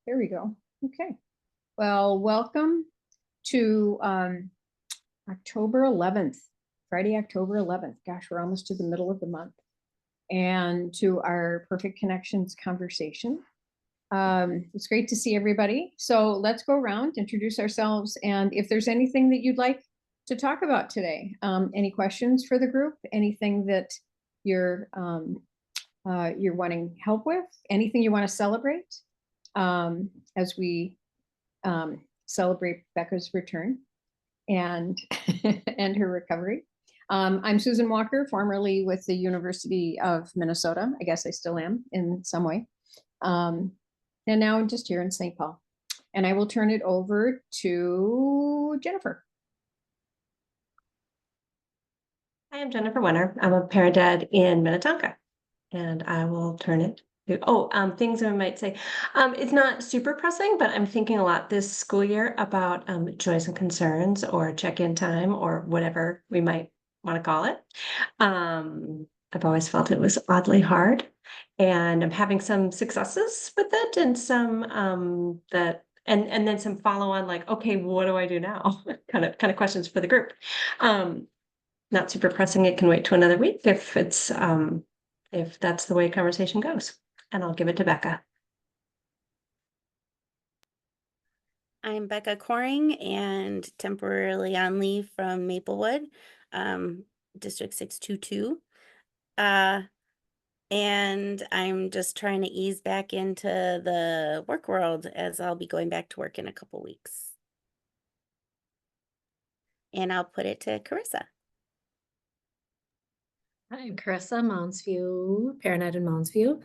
There we go. Okay. Well, welcome to October 11th, Friday, October 11th. Gosh, we're almost to the middle of the month. And to our Perfect Connections conversation. It's great to see everybody. So let's go around, introduce ourselves, and if there's anything that you'd like to talk about today, any questions for the group, anything that you're wanting help with, anything you want to celebrate as we celebrate Becca's return and and her recovery. I'm Susan Walker, formerly with the University of Minnesota. I guess I still am in some way. And now I'm just here in St. Paul. And I will turn it over to Jennifer. Hi, I'm Jennifer Wenner. I'm a parent dad in Minnetonka, and I will turn it to, things I might say. It's not super pressing, but I'm thinking a lot this school year about joys and concerns or check-in time or whatever we might want to call it. I've always felt it was oddly hard, and I'm having some successes with it and some and then some follow on, like, okay, what do I do now? kind of questions for the group. Not super pressing. It can wait to another week if it's if that's the way conversation goes. And I'll give it to Becca. I'm Becca Coring and temporarily on leave from Maplewood, District 622. And I'm just trying to ease back into the work world as I'll be going back to work in a couple weeks. And I'll put it to Carissa. I'm Carissa Moundsview, parent ed in Moundsview.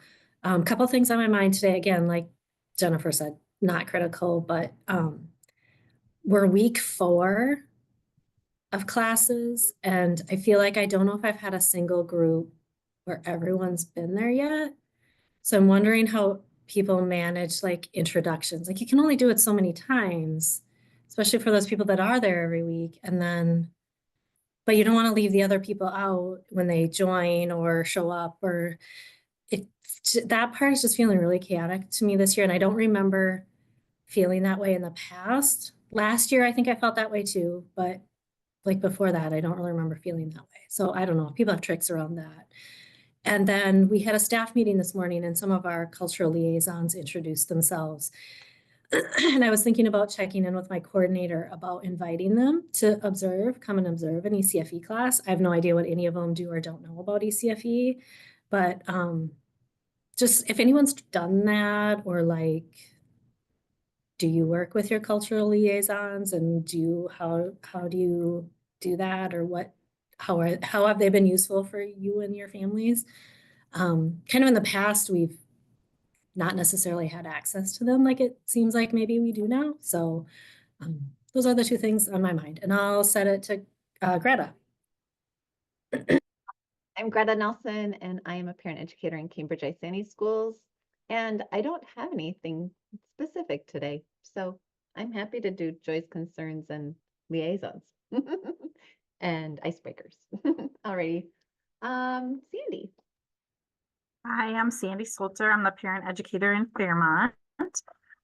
Couple things on my mind today. Again, like Jennifer said, not critical, but we're week 4 of classes, and I feel like I don't know if I've had a single group where everyone's been there yet. So I'm wondering how people manage like introductions. Like you can only do it so many times, especially for those people that are there every week, and then but you don't want to leave the other people out when they join or show up, or that part is just feeling really chaotic to me this year. And I don't remember feeling that way in the past. Last year, I think I felt that way too, but like before that, I don't really remember feeling that way. So I don't know, people have tricks around that. And then we had a staff meeting this morning and some of our cultural liaisons introduced themselves. And I was thinking about checking in with my coordinator about inviting them to come and observe an ECFE class. I have no idea what any of them do or don't know about ECFE, but just if anyone's done that, or like, do you work with your cultural liaisons, and how do you do that, or how have they been useful for you and your families? Kind of in the past, we've not necessarily had access to them like it seems like maybe we do now. So those are the 2 things on my mind, and I'll set it to Greta. I'm Greta Nelson, and I am a parent educator in Cambridge Isani Schools, and I don't have anything specific today. So I'm happy to do joys, concerns, and liaisons and icebreakers. Alrighty. Sandy. Hi, I'm Sandy Solter. I'm the parent educator in Fairmont.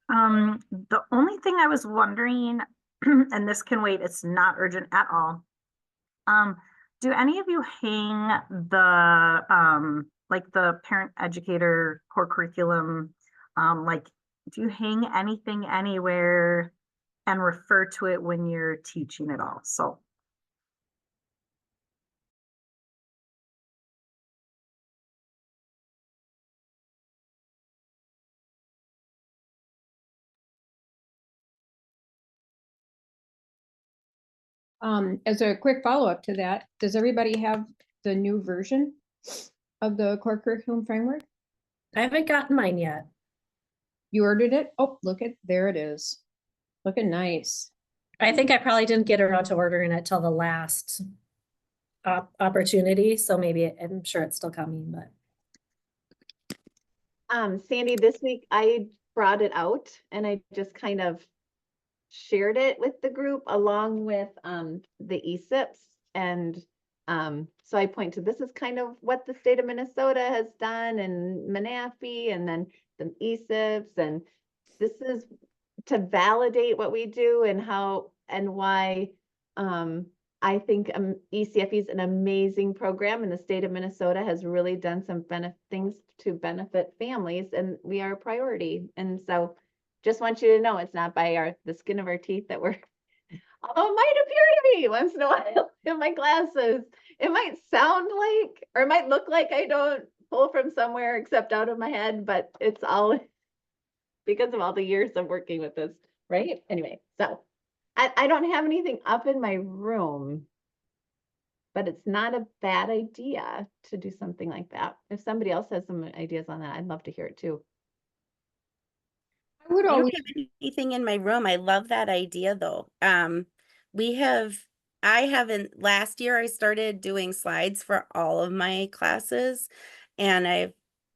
The only thing I was wondering, and this can wait, it's not urgent at all. Do any of you hang the like the parent educator core curriculum? Like, do you hang anything anywhere and refer to it when you're teaching it all? So As a quick follow-up to that, does everybody have the new version of the core curriculum framework? I haven't gotten mine yet. You ordered it? Oh, there it is. Looking nice. I think I probably didn't get around to ordering it till the last opportunity. So maybe I'm sure it's still coming, but. Sandy, this week I brought it out and I just kind of shared it with the group along with the ECFEs. And so I point to, this is kind of what the state of Minnesota has done, and Menafee, and then the ECFEs. And this is to validate what we do and how and why I think ECFE is an amazing program, and the state of Minnesota has really done some things to benefit families, and we are a priority. And so just want you to know it's not by the skin of our teeth that we're, although it might appear to me once in a while in my classes, it might sound like, or it might look like I don't pull from somewhere except out of my head, but it's all because of all the years of working with this, right? Anyway, so I don't have anything up in my room, but it's not a bad idea to do something like that. If somebody else has some ideas on that, I'd love to hear it too. I would I don't always, have anything in my room. I love that idea though. I haven't, last year I started doing slides for all of my classes, and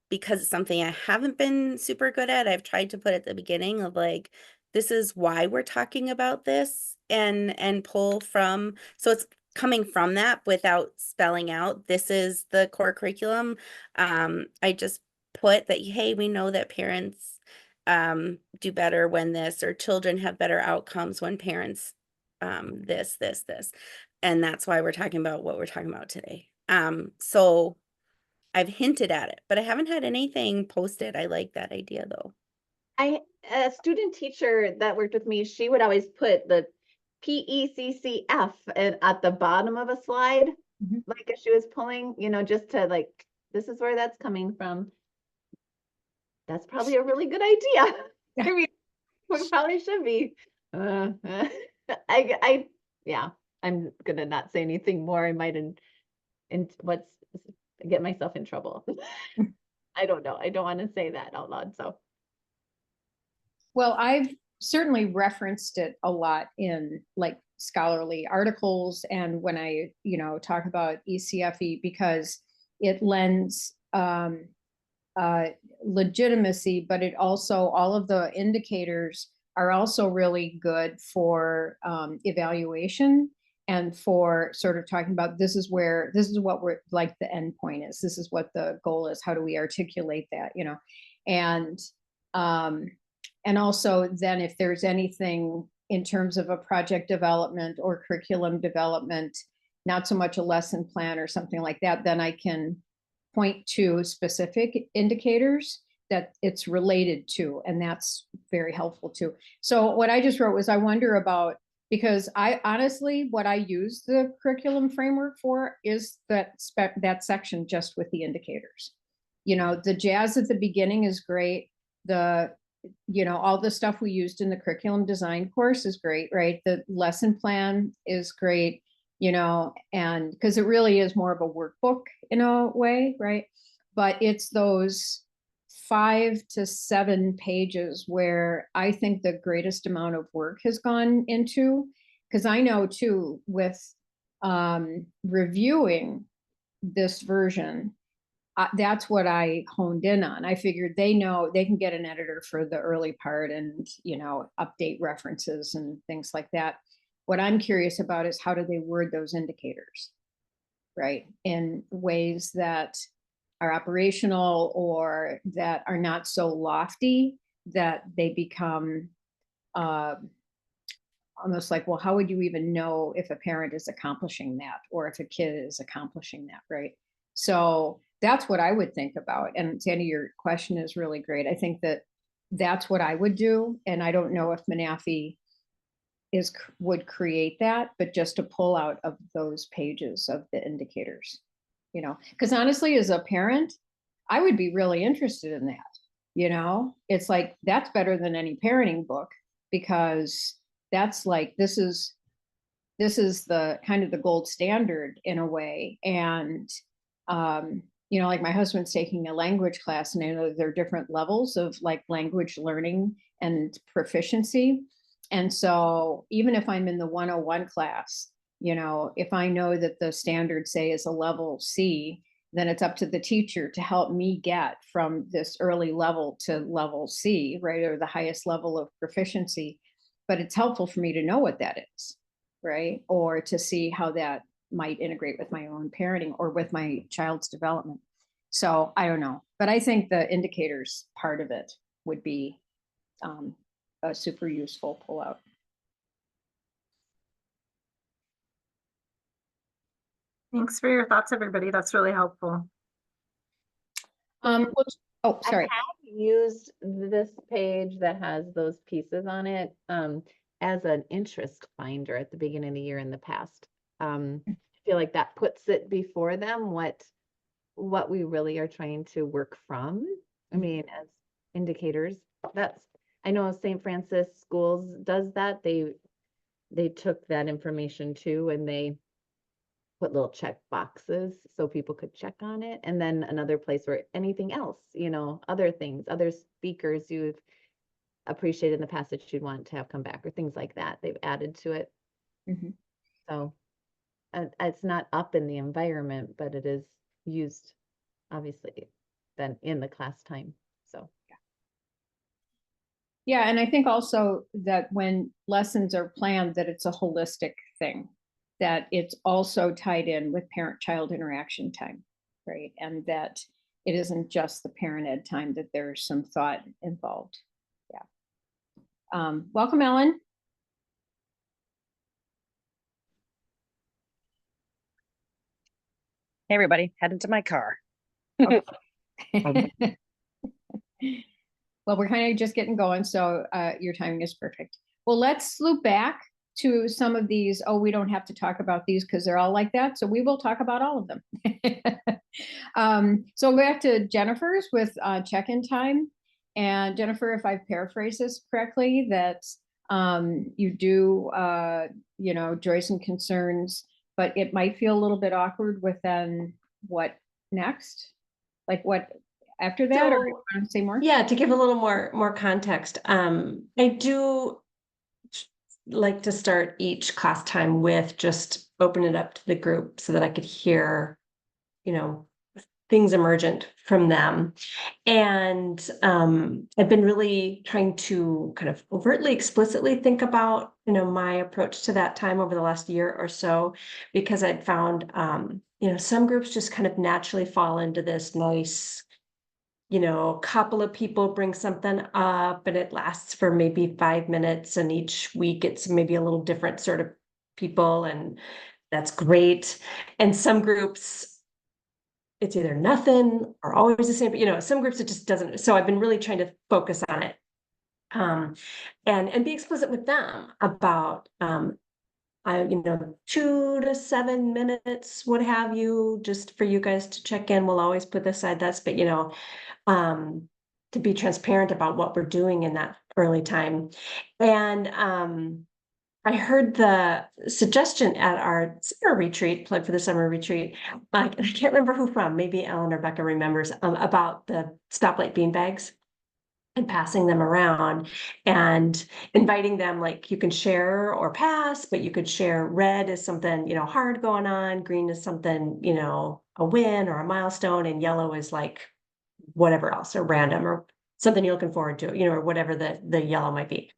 because it's something I haven't been super good at, I've tried to put at the beginning of like, this is why we're talking about this, and pull from, so it's coming from that without spelling out, this is the core curriculum. I just put that, hey, we know that parents do better when this, or children have better outcomes when parents this. And that's why we're talking about what we're talking about today. So I've hinted at it, but I haven't had anything posted. I like that idea though. A student teacher that worked with me, she would always put the PECCF at the bottom of a slide, like if she was pulling, just to like, this is where that's coming from. That's probably a really good idea. I mean, we probably should be. Yeah, I'm gonna not say anything more. I might get myself in trouble. I don't know. I don't want to say that out loud. So, well, I've certainly referenced it a lot in like scholarly articles and when I, talk about ECFE, because it lends legitimacy, but it also, all of the indicators are also really good for evaluation and for sort of talking about this is what we're like, the end point is, this is what the goal is, how do we articulate that, and also then if there's anything in terms of a project development or curriculum development, not so much a lesson plan or something like that, then I can point to specific indicators that it's related to, and that's very helpful too. So what I just wrote was, I wonder about, because I honestly, what I use the curriculum framework for is that section just with the indicators. The jazz at the beginning is great. All the stuff we used in the curriculum design course is great, right? The lesson plan is great, and because it really is more of a workbook in a way, right? But it's those 5 to 7 pages where I think the greatest amount of work has gone into, because I know too, with reviewing this version, that's what I honed in on. I figured they know they can get an editor for the early part and, update references and things like that. What I'm curious about is how do they word those indicators, right? In ways that are operational or that are not so lofty that they become almost like, well, how would you even know if a parent is accomplishing that or if a kid is accomplishing that, right? So that's what I would think about. And Sandy, your question is really great. I think that that's what I would do. And I don't know if Manafi would create that, but just to pull out of those pages of the indicators, because honestly, as a parent, I would be really interested in that. It's like, that's better than any parenting book, because that's like, this is the kind of the gold standard in a way. And, like my husband's taking a language class, and I know there are different levels of like language learning and proficiency. And so even if I'm in the 101 class, if I know that the standard, say, is a level C, then it's up to the teacher to help me get from this early level to level C, right? Or the highest level of proficiency. But it's helpful for me to know what that is, right? Or to see how that might integrate with my own parenting or with my child's development. So I don't know, but I think the indicators part of it would be a super useful pullout. Thanks for your thoughts, everybody. That's really helpful. Oh, sorry. I have used this page that has those pieces on it as an interest finder at the beginning of the year in the past. I feel like that puts it before them what we really are trying to work from. I mean, as indicators, I know St. Francis Schools does that. They took that information too, and they put little check boxes so people could check on it. And then another place where anything else, other things, other speakers you've appreciated in the past that you'd want to have come back or things like that. They've added to it. Mhm. So it's not up in the environment, but it is used obviously then in the class time. So Yeah, and I think also that when lessons are planned, that it's a holistic thing, that it's also tied in with parent-child interaction time, right? And that it isn't just the parent ed time, that there's some thought involved. Yeah. Welcome, Ellen. Hey, everybody, heading to my car. Well, we're kind of just getting going, so your timing is perfect. Well, let's loop back to some of these. Oh, we don't have to talk about these because they're all like that. So we will talk about all of them. So we'll go back to Jennifer's with check-in time. And Jennifer, if I've paraphrased this correctly, that you do, joys and concerns, but it might feel a little bit awkward with then what next? Like what after that, or you want to say more? Yeah, to give a little more context, I do like to start each class time with just open it up to the group so that I could hear, things emergent from them. And I've been really trying to kind of overtly, explicitly think about, my approach to that time over the last year or so, because I'd found, some groups just kind of naturally fall into this nice, couple of people bring something up and it lasts for maybe 5 minutes, and each week it's maybe a little different sort of people, and that's great. And some groups, it's either nothing or always the same, but some groups it just doesn't. So I've been really trying to focus on it. And be explicit with them about 2 to 7 minutes, what have you, just for you guys to check in. We'll always put aside that, but to be transparent about what we're doing in that early time. And I heard the suggestion at our summer retreat, plug for the summer retreat. I can't remember who from, maybe Ellen or Becca remembers, about the stoplight bean bags and passing them around and inviting them, like you can share or pass, but you could share red is something, hard going on, green is something, a win or a milestone, and yellow is like whatever else, or random or something you're looking forward to, or whatever the yellow might be.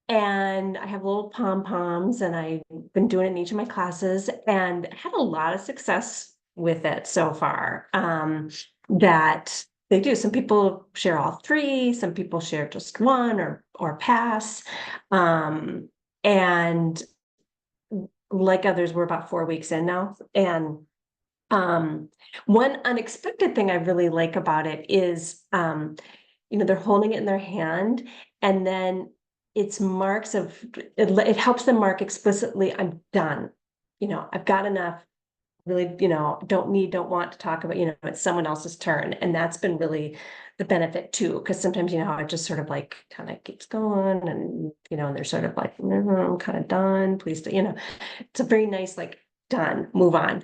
And I have little pom-poms, and I've been doing it in each of my classes and had a lot of success with it so far. That they do. Some people share all 3, some people share just 1 or pass. And like others, we're about 4 weeks in now. And one unexpected thing I really like about it is, they're holding it in their hand, and then it's marks of, it helps them mark explicitly, I'm done. I've got enough, really, don't want to talk about, it's someone else's turn. And that's been really the benefit too, because sometimes, how it just sort of like kind of keeps going, and, and they're sort of like, I'm kind of done, please, it's a very nice, like, done, move on.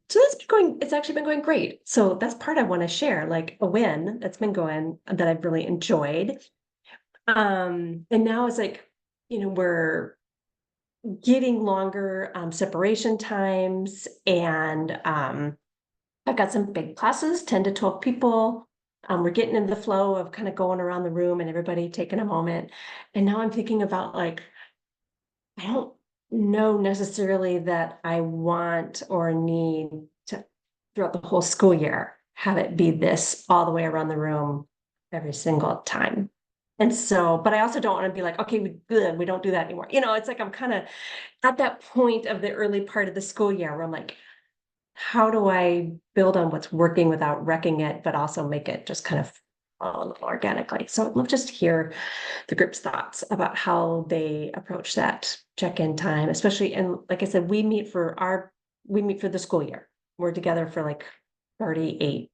So it's actually been going great. So that's part I want to share, like a win that's been going that I've really enjoyed. And now it's like, we're getting longer separation times, and I've got some big classes, 10 to 12 people. We're getting in the flow of kind of going around the room and everybody taking a moment. And now I'm thinking about, like, I don't know necessarily that I want or need to, throughout the whole school year, have it be this all the way around the room every single time. And so, but I also don't want to be like, okay, we don't do that anymore. You know, it's like I'm kind of at that point of the early part of the school year where I'm like, how do I build on what's working without wrecking it, but also make it just kind of follow a little organically? So I'd love just to hear the group's thoughts about how they approach that check-in time, especially, and like I said, we meet for the school year. We're together for like 38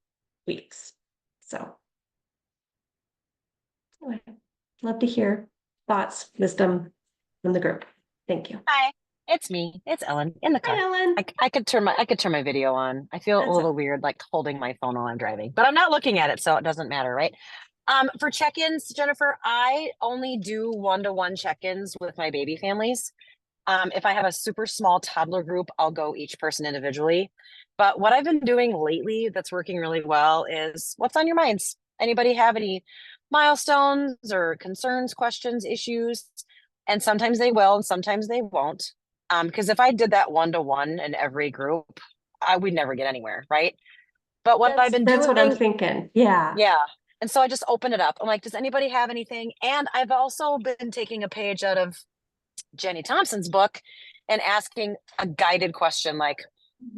weeks. So anyway, love to hear thoughts, wisdom from the group. Thank you. Hi, it's me. It's Ellen in the Hi, car. Ellen. I could turn my video on. I feel That's a little weird like holding my phone while I'm driving, but I'm not looking at it, so it doesn't matter, right? For check-ins, Jennifer, I only do one-to-one check-ins with my baby families. If I have a super small toddler group, I'll go each person individually. But what I've been doing lately that's working really well is what's on your minds? Anybody have any milestones or concerns, questions, issues? And sometimes they will, and sometimes they won't. Because if I did that one-to-one in every group, we'd never get anywhere, right? But what I've been That's doing, what I'm thinking. Yeah. yeah. And so I just open it up. I'm like, does anybody have anything? And I've also been taking a page out of Jenny Thompson's book and asking a guided question like,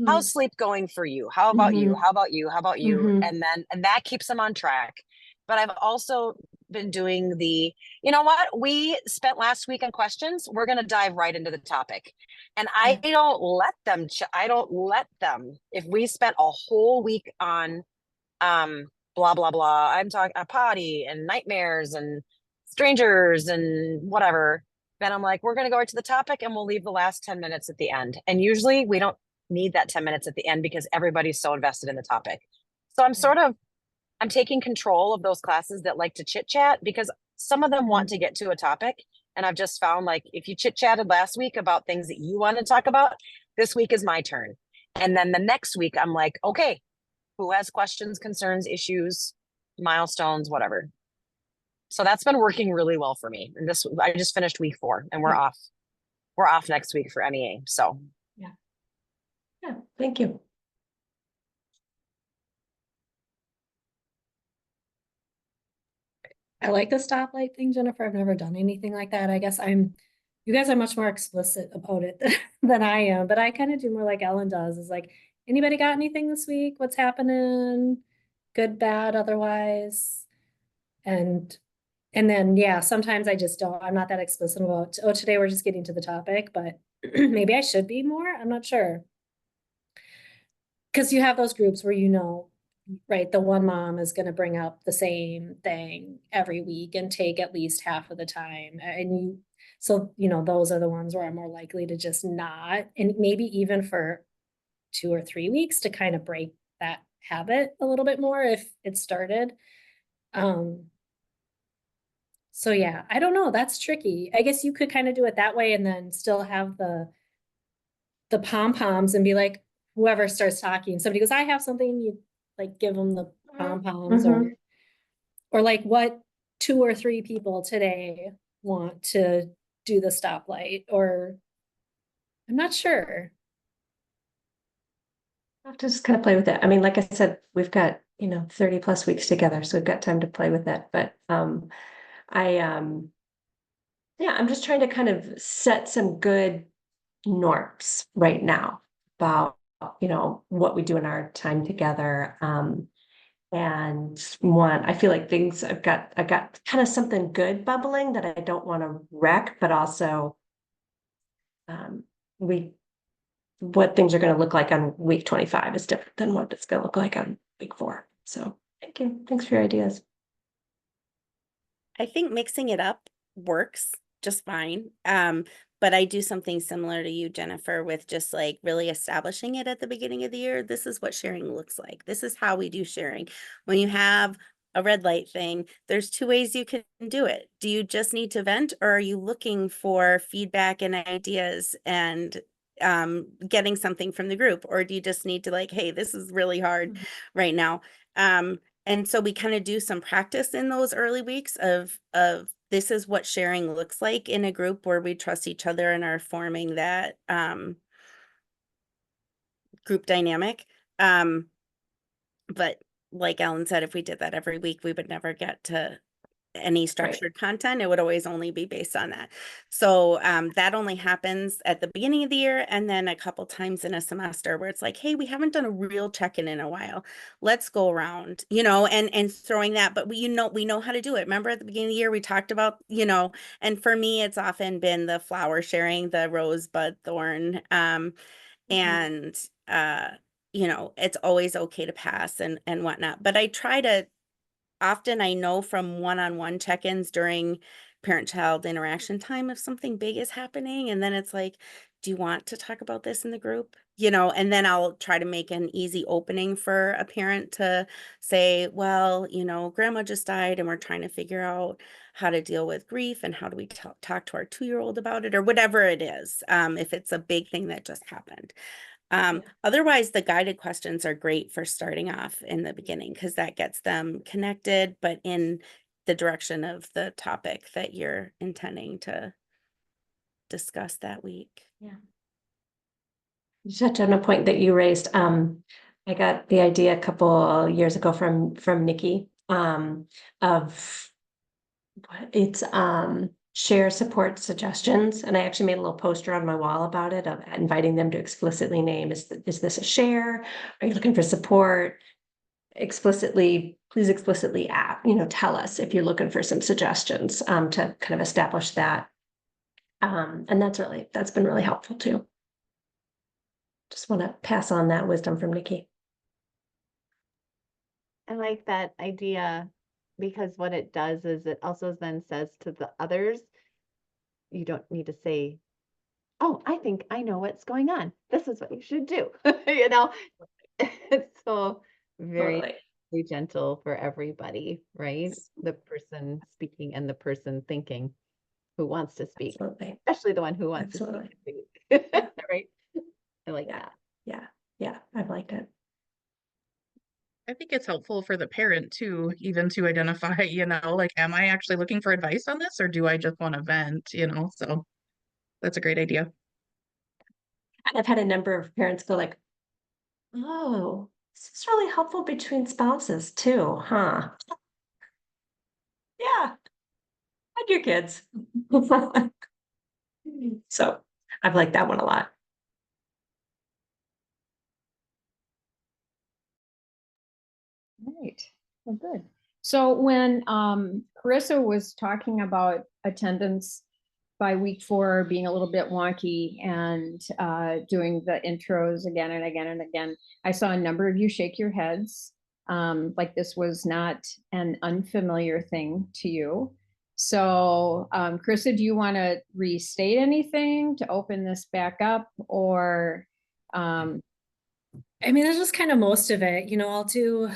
how's sleep going for you? How about you? How about you? How about you? Mhm. And that keeps them on track. But I've also been doing you know what? We spent last week on questions. We're going to dive right into the topic. And I don't let them, if we spent a whole week on, blah, blah, blah, I'm talking a potty and nightmares and strangers and whatever. Then I'm like, we're going to go right to the topic and we'll leave the last 10 minutes at the end. And usually we don't need that 10 minutes at the end because everybody's so invested in the topic. So I'm taking control of those classes that like to chit chat because some of them want to get to a topic. And I've just found like, if you chit chatted last week about things that you want to talk about, this week is my turn. And then the next week I'm like, okay, who has questions, concerns, issues, milestones, whatever. So that's been working really well for me. And I just finished week 4 and we're off. We're off next week for MEA. So Yeah. Thank you. I like the stoplight thing, Jennifer. I've never done anything like that. I guess you guys are much more explicit about it than I am, but I kind of do more like Ellen does, is like, anybody got anything this week? What's happening? Good, bad, otherwise? And then, yeah, sometimes I just don't, I'm not that explicit about, oh, today we're just getting to the topic, but maybe I should be more. I'm not sure. Because you have those groups where right, the one mom is going to bring up the same thing every week and take at least half of the time. So those are the ones where I'm more likely to just not, and maybe even for 2 or 3 weeks to kind of break that habit a little bit more if it started. So yeah, I don't know. That's tricky. I guess you could kind of do it that way and then still have the pom-poms and be like, whoever starts talking, somebody goes, I have something, you like give them the pom-poms or like what 2 or 3 people today want to do the stoplight, or I'm not sure. I have to just kind of play with it. I mean, like I said, we've got, 30 plus weeks together, so we've got time to play with it. But I'm just trying to kind of set some good norms right now about, what we do in our time together. And I feel like I've got kind of something good bubbling that I don't want to wreck, but also what things are going to look like on week 25 is different than what it's going to look like on week 4. So thank you. Thanks for your ideas. I think mixing it up works just fine. But I do something similar to you, Jennifer, with just like really establishing it at the beginning of the year. This is what sharing looks like. This is how we do sharing. When you have a red light thing, there's 2 ways you can do it. Do you just need to vent, or are you looking for feedback and ideas and getting something from the group? Or do you just need to like, hey, this is really hard right now? And so we kind of do some practice in those early weeks of this is what sharing looks like in a group where we trust each other and are forming that group dynamic. But like Ellen said, if we did that every week, we would never get to any structured content. It would always only be based on that. So that only happens at the beginning of the year, and then a couple times in a semester where it's like, hey, we haven't done a real check-in in a while. Let's go around, and throwing that. But we know how to do it. Remember at the beginning of the year we talked about, and for me it's often been the flower sharing, the rosebud thorn, and it's always okay to pass and whatnot. But I try to often, I know from one-on-one check-ins during parent-child interaction time if something big is happening, and then it's like, do you want to talk about this in the group? And then I'll try to make an easy opening for a parent to say, well, grandma just died and we're trying to figure out how to deal with grief and how do we talk to our 2-year-old about it, or whatever it is, if it's a big thing that just happened. Otherwise, the guided questions are great for starting off in the beginning because that gets them connected, but in the direction of the topic that you're intending to discuss that week. Yeah. You touched on a point that you raised. I got the idea a couple years ago from Nikki, of it's share support suggestions, and I actually made a little poster on my wall about it, of inviting them to explicitly name, is this a share? Are you looking for support? Please explicitly tell us if you're looking for some suggestions, to kind of establish that. And that's been really helpful too. Just want to pass on that wisdom from Nikki. I like that idea, because what it does is it also then says to the others, you don't need to say, oh, I think I know what's going on. This is what you should do. It's so very, Totally. very gentle for everybody, right? The person speaking and the person thinking who wants to speak, Absolutely. especially the one who wants Absolutely. to speak. Right? I like Yeah. that. Yeah, I've liked it. I think it's helpful for the parent too, even to identify, like, am I actually looking for advice on this, or do I just want to vent, so that's a great idea. I've had a number of parents go like, oh, this is really helpful between spouses too, huh? Yeah, and your kids. So I've liked that one a lot. Right. Well, good. So when Carissa was talking about attendance by week 4 being a little bit wonky and doing the intros again and again and again, I saw a number of you shake your heads, like this was not an unfamiliar thing to you. So Carissa, do you want to restate anything to open this back up, or I mean, that's just kind of most of it. I'll do,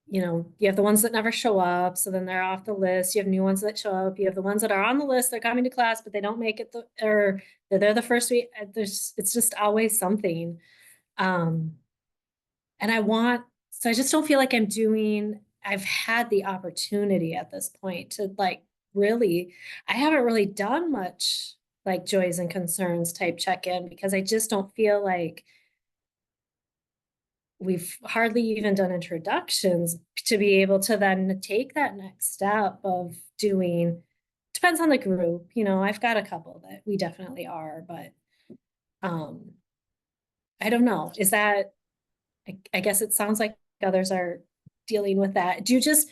you have the ones that never show up, so then they're off the list. You have new ones that show up. You have the ones that are on the list, they're coming to class, but they don't make it, or they're there the first week. It's just always something. And so I just don't feel like I've had the opportunity at this point to I haven't really done much like joys and concerns type check-in, because I just don't feel like we've hardly even done introductions to be able to then take that next step of doing, depends on the group. I've got a couple that we definitely are, but I don't know. Is that, I guess it sounds like others are dealing with that. Do you just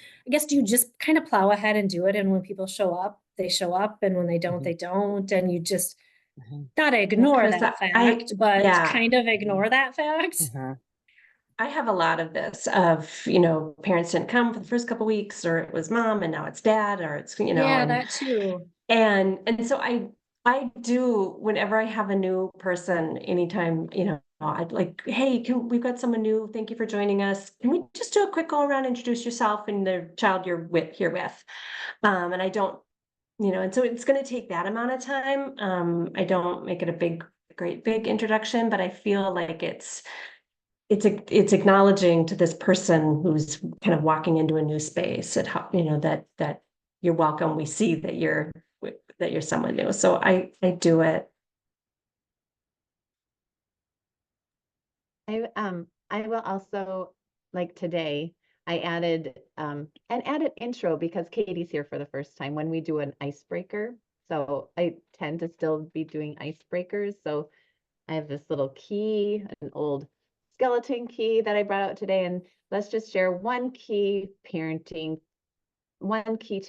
kind of plow ahead and do it? And when people show up, they show up, and when they don't, they don't. And you just not ignore Chris, that fact, but kind of ignore that fact. I have a lot of this of, parents didn't come for the first couple weeks, or it was mom and now it's dad, or it's, Yeah, that too. And so I do, whenever I have a new person, anytime, I'd like, hey, we've got someone new. Thank you for joining us. Can we just do a quick go around, introduce yourself and the child you're here with? And I don't, and so it's going to take that amount of time. I don't make it a great big introduction, but I feel like it's acknowledging to this person who's kind of walking into a new space that you're welcome. We see that you're someone new. So I do it. I will also, like today, I added an added intro because Katie's here for the first time when we do an icebreaker. So I tend to still be doing icebreakers. So I have this little key, an old skeleton key that I brought out today, and let's just share one key to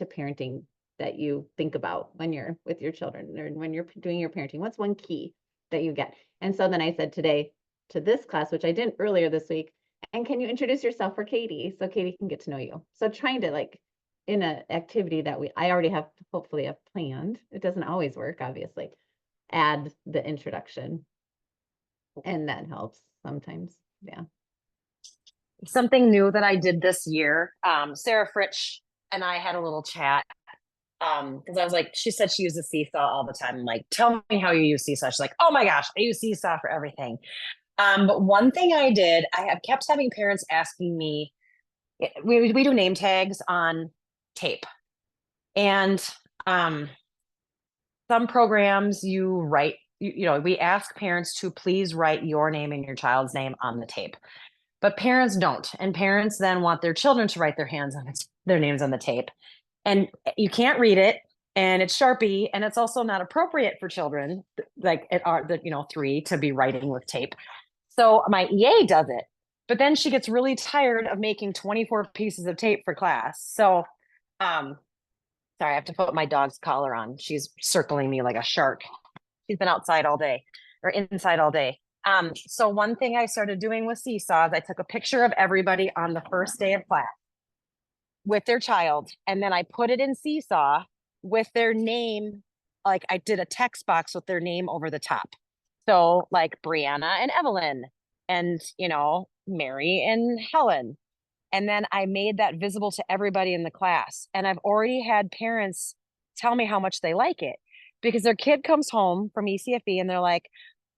parenting that you think about when you're with your children or when you're doing your parenting. What's one key that you get? And so then I said today to this class, which I didn't earlier this week, and can you introduce yourself for Katie so Katie can get to know you? So trying to like in an activity that I already have hopefully have planned. It doesn't always work, obviously. Add the introduction. And that helps sometimes. Yeah. Something new that I did this year, Sarah Fritsch and I had a little chat. Because I was like, she said she uses Seesaw all the time. I'm like, tell me how you use Seesaw. She's like, oh my gosh, I use Seesaw for everything. But one thing I did, I have kept having parents asking me, we do name tags on tape. And some programs you write, we ask parents to please write your name and your child's name on the tape. But parents don't. And parents then want their children to write their names on the tape. And you can't read it, and it's Sharpie, and it's also not appropriate for children like at our 3 to be writing with tape. So my EA does it, but then she gets really tired of making 24 pieces of tape for class. So sorry, I have to put my dog's collar on. She's circling me like a shark. She's been outside all day or inside all day. So one thing I started doing with Seesaw is I took a picture of everybody on the first day of class with their child, and then I put it in Seesaw with their name. Like I did a text box with their name over the top. So like Brianna and Evelyn and, Mary and Helen. And then I made that visible to everybody in the class. And I've already had parents tell me how much they like it because their kid comes home from ECFE and they're like,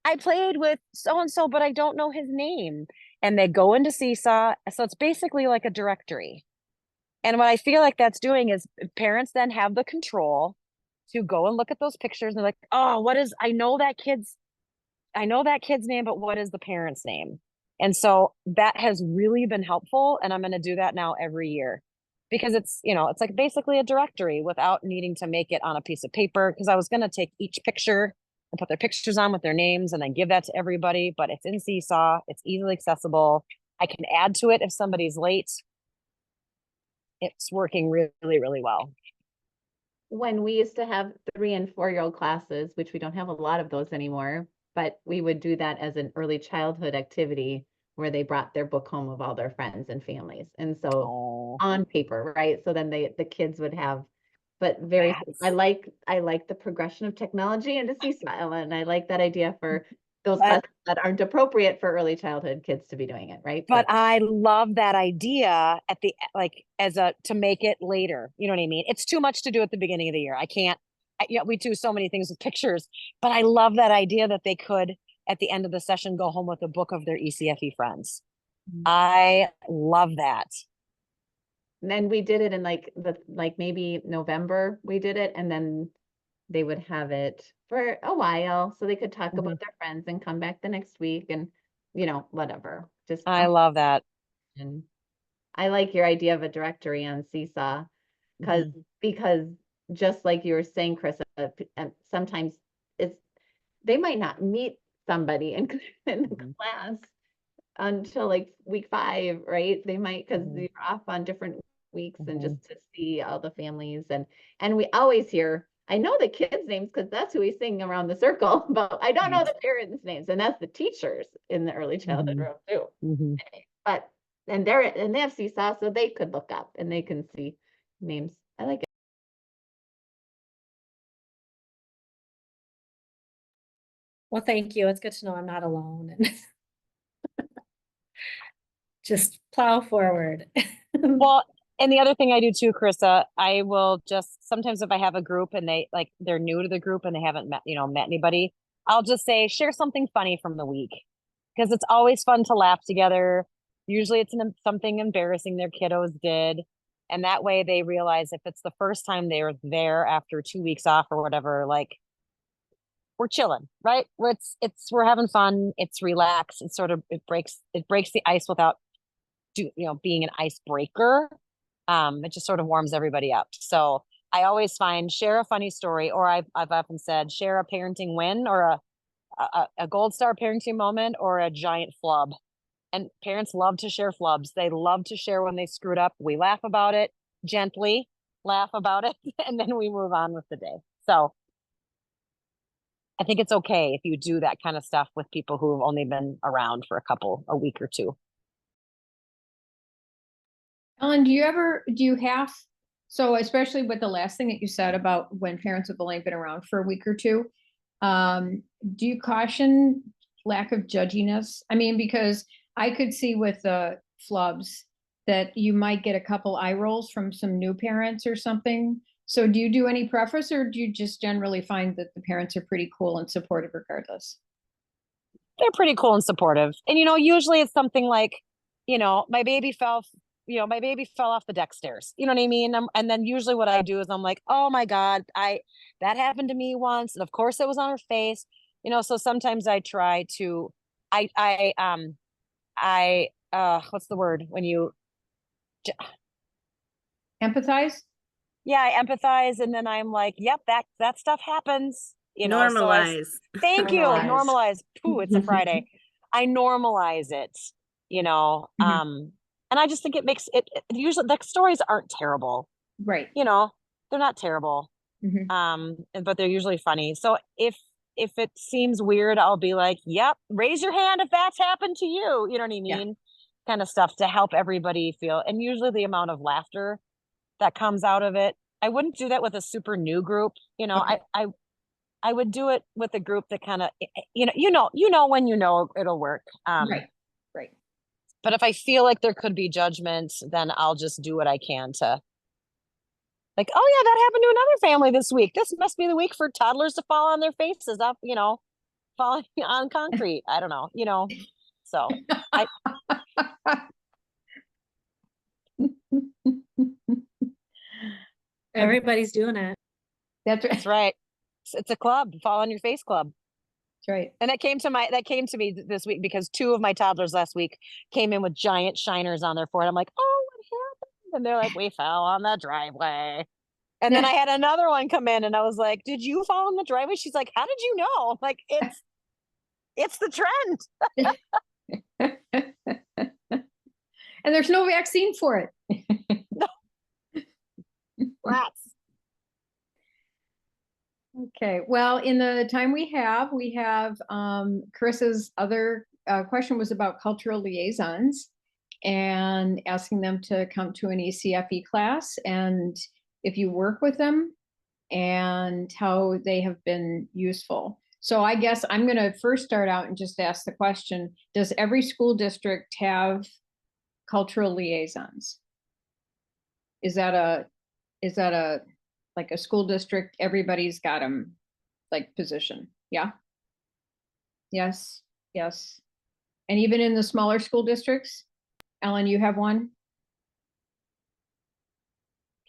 I played with so-and-so, but I don't know his name. And they go into Seesaw. So it's basically like a directory. And what I feel like that's doing is parents then have the control to go and look at those pictures and they're like, oh, I know that kid's name, but what is the parent's name? And so that has really been helpful. And I'm going to do that now every year because it's like basically a directory without needing to make it on a piece of paper. Because I was going to take each picture and put their pictures on with their names and then give that to everybody, but it's in Seesaw. It's easily accessible. I can add to it if somebody's late. It's working really, really well. When we used to have 3 and 4-year-old classes, which we don't have a lot of those anymore, but we would do that as an early childhood activity where they brought their book home of all their friends and families. And so on paper, right? So then the kids would have, but Yes. I like the progression of technology into Seesaw, and I like that idea for those classes that aren't appropriate for early childhood kids to be doing it, right? But I love that idea at the to make it later. You know what I mean? It's too much to do at the beginning of the year. I can't. We do so many things with pictures, but I love that idea that they could at the end of the session go home with a book of their ECFE friends. I love that. And then we did it in maybe November we did it, and then they would have it for a while so they could talk about their friends and come back the next week and whatever. I love that. And I like your idea of a directory on Seesaw because just like you were saying, Chris, sometimes they might not meet somebody in the class until like week 5, right? They might, because you're off on different weeks and just to see all the families and we always hear, I know the kids' names because that's who we sing around the circle, but I don't know the parents' names, and that's the teachers in the early childhood room too. But and they have Seesaw, so they could look up and they can see names. I like it. Well, thank you. It's good to know I'm not alone. And just plow forward. Well, and the other thing I do too, Carissa, I will just sometimes if I have a group and they're new to the group and they haven't met anybody, I'll just say share something funny from the week because it's always fun to laugh together. Usually it's something embarrassing their kiddos did. And that way they realize if it's the first time they're there after 2 weeks off or whatever, like we're chilling, right? We're having fun. It's relaxed. It breaks the ice without being an icebreaker. It just sort of warms everybody up. So I always find share a funny story, or I've often said share a parenting win, or a gold star parenting moment, or a giant flub. And parents love to share flubs. They love to share when they screwed up. We laugh about it, gently laugh about it, and then we move on with the day. So I think it's okay if you do that kind of stuff with people who have only been around for a week or two. Ellen, so especially with the last thing that you said about when parents have only been around for a week or two, do you caution lack of judginess? I mean, because I could see with the flubs that you might get a couple eye rolls from some new parents or something. So do you do any preface, or do you just generally find that the parents are pretty cool and supportive regardless? They're pretty cool and supportive. And, usually it's something like, my baby fell off the deck stairs. You know what I mean? And then usually what I do is I'm like, oh my God, that happened to me once. And of course it was on her face, so sometimes I try to, what's the word when you Empathize? Yeah, I empathize, and then I'm like, yep, that stuff happens, so Normalize. thank you, Normalize. normalize. Ooh, it's a Friday. I normalize it, and I just think it makes it usually, the stories aren't terrible, Right. they're not terrible, Mhm. but they're usually funny. So if it seems weird, I'll be like, yep, raise your hand if that's happened to you. You know what I Yeah. mean? Kind of stuff to help everybody feel, and usually the amount of laughter that comes out of it. I wouldn't do that with a super new group. Okay. I would do it with a group that kind of, when it'll work. Right. Right. But if I feel like there could be judgment, then I'll just do what I can to, like, oh yeah, that happened to another family this week. This must be the week for toddlers to fall on their faces up, falling on concrete. I don't know, so I, Everybody's doing it. That's right. that's right. It's a club, fall on your face club. That's right. And that came to me this week because two of my toddlers last week came in with giant shiners on their forehead. I'm like, oh, what happened? And they're like, we fell on the driveway. And then I had another one come in and I was like, did you fall on the driveway? She's like, how did you know? I'm like, it's the trend. And there's no vaccine for it. Rats. Okay, well, in the time we have Chris's other question was about cultural liaisons and asking them to come to an ECFE class, and if you work with them and how they have been useful. So I guess I'm going to first start out and just ask the question, does every school district have cultural liaisons? Is that a like a school district, everybody's got them like position? Yeah. Yes. Yes. And even in the smaller school districts? Ellen, you have one?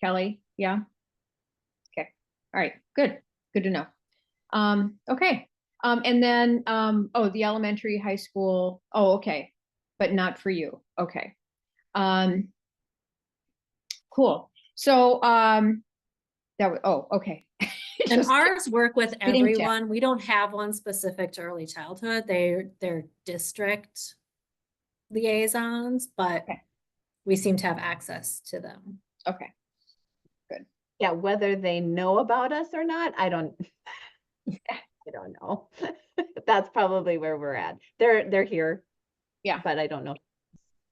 Kelly? Yeah. Okay. All right. Good. Good to know. Okay. And then, oh, the elementary, high school. Oh, okay. But not for you. Okay. Cool. So, okay. And Just ours work with getting to- everyone. We don't have one specific to early childhood. They're district liaisons, but Okay. we seem to have access to them. Okay. Yeah, whether they know about us or not, I don't know. That's probably where we're at. They're here. Yeah. But I don't know.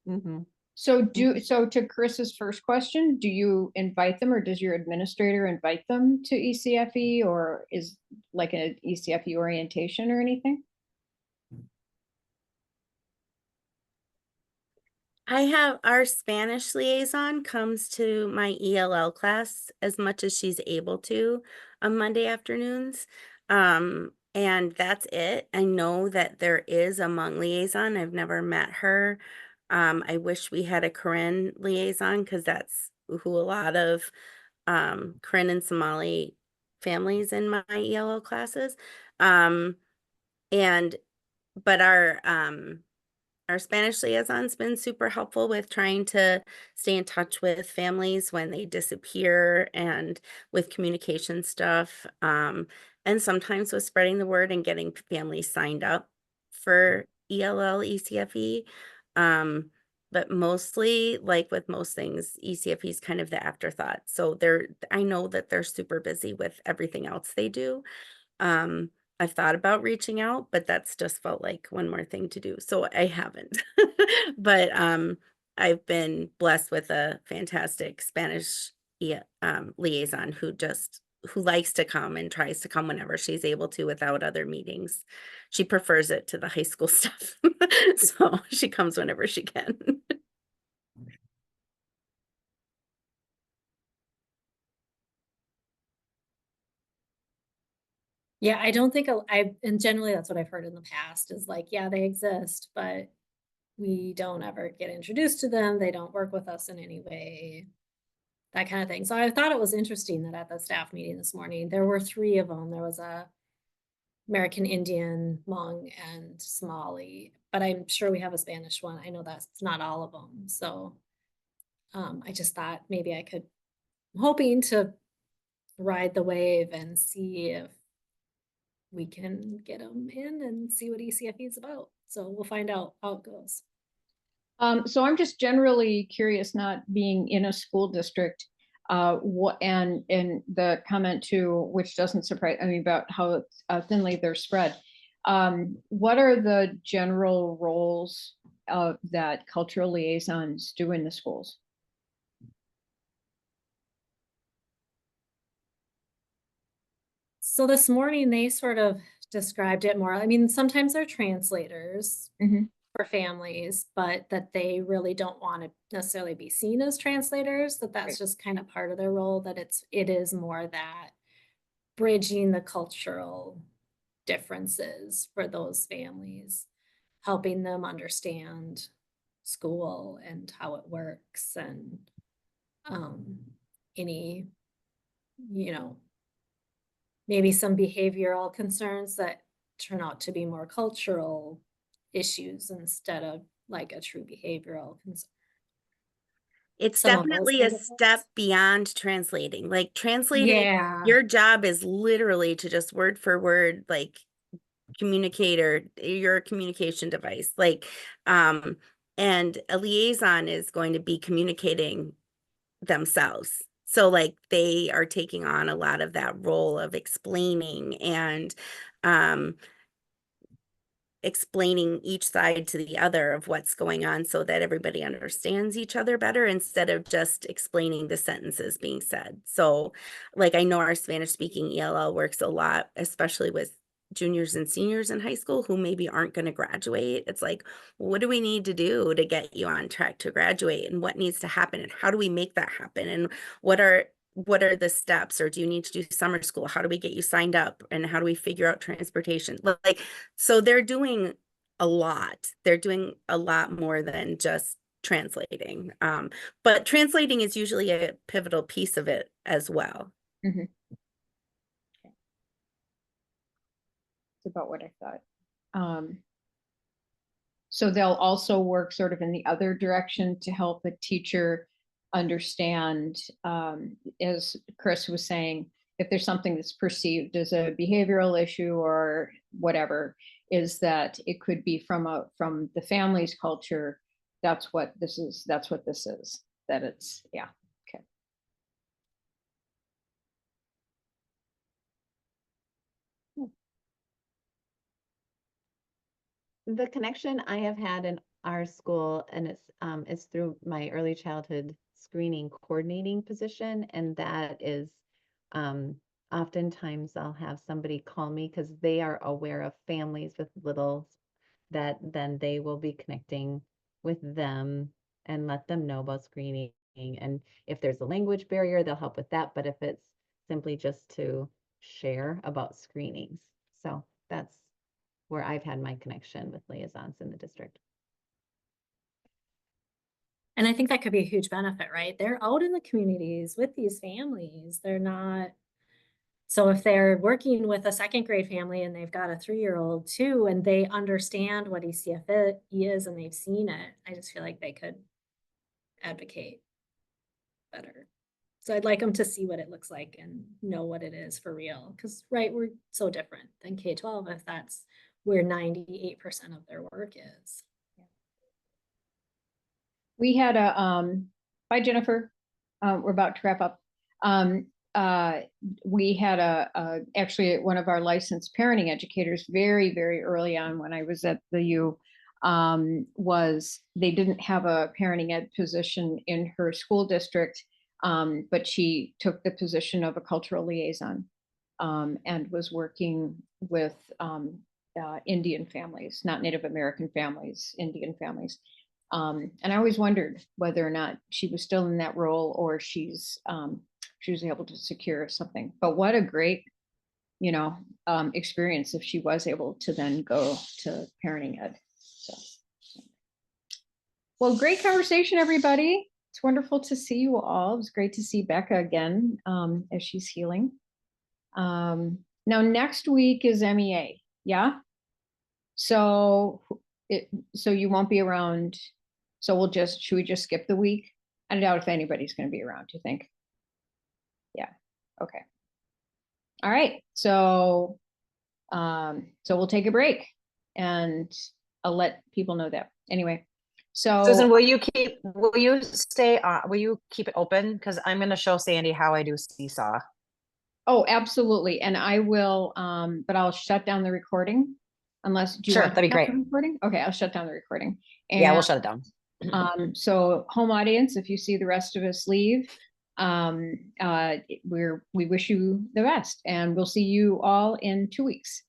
Mm-hmm. So to Chris's first question, do you invite them, or does your administrator invite them to ECFE, or is like an ECFE orientation or anything? I have our Spanish liaison comes to my ELL class as much as she's able to on Monday afternoons. And that's it. I know that there is a Hmong liaison. I've never met her. I wish we had a Karen liaison because that's who a lot of Karen and Somali families in my ELL classes. But our our Spanish liaison's been super helpful with trying to stay in touch with families when they disappear and with communication stuff. And sometimes with spreading the word and getting families signed up for ELL, ECFE. But mostly, like with most things, ECFE is kind of the afterthought. So I know that they're super busy with everything else they do. I've thought about reaching out, but that's just felt like one more thing to do. So I haven't. But I've been blessed with a fantastic Spanish liaison who likes to come and tries to come whenever she's able to without other meetings. She prefers it to the high school stuff. So she comes whenever she can. Yeah, I don't think and generally that's what I've heard in the past is like, yeah, they exist, but we don't ever get introduced to them. They don't work with us in any way, that kind of thing. So I thought it was interesting that at the staff meeting this morning, there were 3 of them. There was a American Indian, Hmong, and Somali, but I'm sure we have a Spanish one. I know that's not all of them. So I just thought maybe I'm hoping to ride the wave and see if we can get them in and see what ECFE is about. So we'll find out how it goes. So I'm just generally curious, not being in a school district, what and the comment too, which doesn't surprise me about how thinly they're spread. What are the general roles that cultural liaisons do in the schools? So this morning they sort of described it more. I mean, sometimes they're translators for families, but that they really don't want to necessarily be seen as translators, that's Right. just kind of part of their role, that it is more that bridging the cultural differences for those families, helping them understand school and how it works and any, maybe some behavioral concerns that turn out to be more cultural issues instead of like a true behavioral concern. It's Some of those definitely a kind of step things. beyond translating. Like translating, Yeah. your job is literally to just word for word, like communicator, your communication device. Like, and a liaison is going to be communicating themselves. So like they are taking on a lot of that role of explaining and explaining each side to the other of what's going on so that everybody understands each other better instead of just explaining the sentences being said. So like I know our Spanish speaking ELL works a lot, especially with juniors and seniors in high school who maybe aren't going to graduate. It's like, what do we need to do to get you on track to graduate, and what needs to happen, and how do we make that happen, and what are the steps, or do you need to do summer school? How do we get you signed up, and how do we figure out transportation? Like, so they're doing a lot. They're doing a lot more than just translating. But translating is usually a pivotal piece of it as well. Okay. That's about what I thought. So they'll also work sort of in the other direction to help a teacher understand, as Chris was saying, if there's something that's perceived as a behavioral issue or whatever, is that it could be from the family's culture. That's what this is. That's what this is. That it's, yeah. Okay. The connection I have had in our school, and it's through my early childhood screening coordinating position, and that is oftentimes I'll have somebody call me because they are aware of families with littles, that then they will be connecting with them and let them know about screening. And if there's a language barrier, they'll help with that. But if it's simply just to share about screenings. So that's where I've had my connection with liaisons in the district. And I think that could be a huge benefit, right? They're out in the communities with these families. They're not So if they're working with a second grade family and they've got a 3-year-old too, and they understand what ECFE is and they've seen it, I just feel like they could advocate better. So I'd like them to see what it looks like and know what it is for real. Because, right, we're so different than K-12 if that's where 98% of their work is. We had bye Jennifer, we're about to wrap up. We had actually one of our licensed parenting educators very, very early on when I was at the U, they didn't have a parenting ed position in her school district, but she took the position of a cultural liaison, and was working with Indian families, not Native American families, Indian families. And I always wondered whether or not she was still in that role or she was able to secure something. But what a great, experience if she was able to then go to parenting ed. So, well, great conversation, everybody. It's wonderful to see you all. It was great to see Becca again as she's healing. Now, next week is MEA. Yeah. So you won't be around. So should we just skip the week? I doubt if anybody's going to be around, do you think? Yeah. Okay. All right. So we'll take a break and I'll let people know that. Anyway, so Susan, will you keep it open? Because I'm going to show Sandy how I do Seesaw. oh, absolutely. And I will, but I'll shut down the recording unless do you Sure, want to that'd be shut great. down the recording? Okay, I'll shut down the recording. Yeah, we'll And, shut it down. so home audience, if you see the rest of us leave, we wish you the best and we'll see you all in 2 weeks.